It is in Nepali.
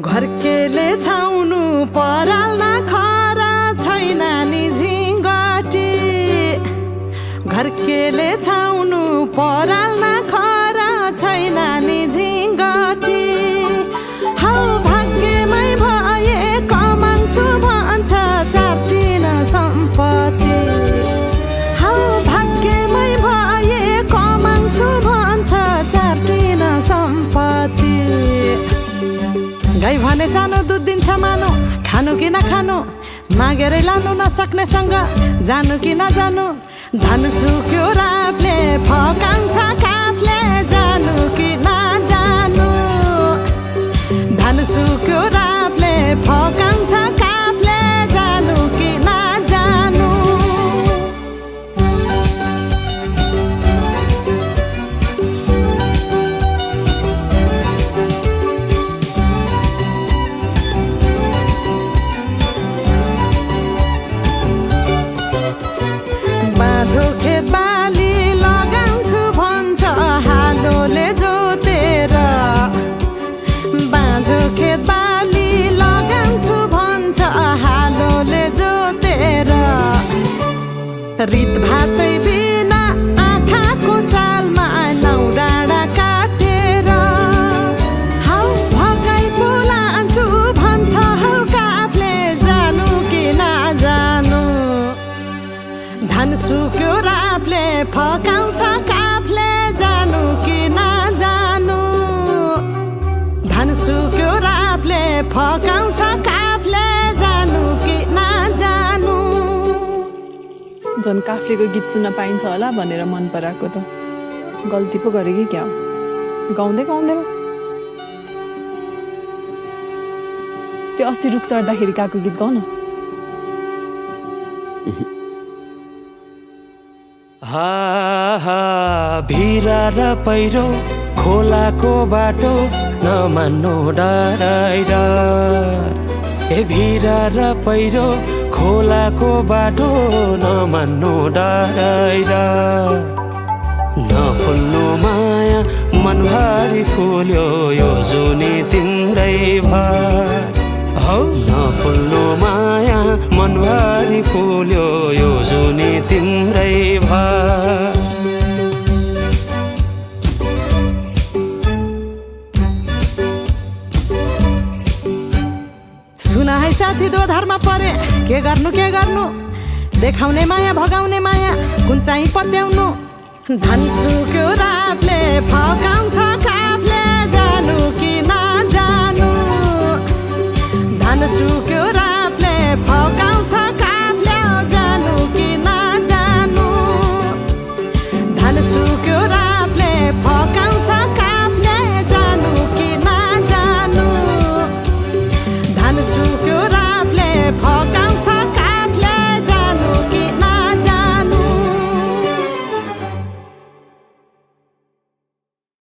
घरकेले छाउनु पराल नखरा छैन नि झिङ्गटी घरकेले छाउनु पराल नखरा छैन नि झिङ्गटी हौ भाग्यमै भए कमान्छु भन्छ चाटिन सम्पत्ति हौ भाग्यमै भए कमान्छु भन्छ चाटिन सम्पत्ति गाई भने सानो दुध दिन्छ मानो खानु कि नखानु मागेरै लानु नसक्नेसँग जानु कि नजानु धन सुक्यो रातले फकाउँछ काफले जानु कि नजानु धन सुक्यो रातले फकाउँछ काफले जानु कि नजानु बाँझो खेत बाली लगाउँछु भन्छ हालोले जोतेर बाँझो खेत बाली लगाउँछु भन्छ हालोले जोतेर रित भातै बिना आँखाको चालमा नौ डाँडा काटेर हौ भगाइ बोलान्छु भन्छ हौ काफले जानु कि नजानु धन सुक्यो रापले फकाउँछ काफले जानु कि नजानु धन सुक्यो रापले फकाउँछ काफले जानु कि नजानु झन् काफ्लेको गीत सुन्न पाइन्छ होला भनेर मन पराएको त गल्ती पो गरे कि क्या हो गाउँदै गाउँदै त्यो अस्ति रुख चढ्दाखेरि गएको गीत गाउन भिरा र पहिरो खोलाको बाटो नमान्नु डराइर ए भिरा र पहिरो खोलाको बाटो नमान्नु डराइर नफुल्नु माया मनभरि फुल्यो यो जुनी तिम्रै भर हौ नफुल्नु माया मनभरि फुल्यो यो जुनी तिम्रै भर सुन है साथी दोधारमा परे के गर्नु देखाउने माया भगाउने माया कुन चाहिँ पत्याउनु धन सुक्यो रातले फकाउँछ काफले जानु कि नजानु धन सुक्यो रातले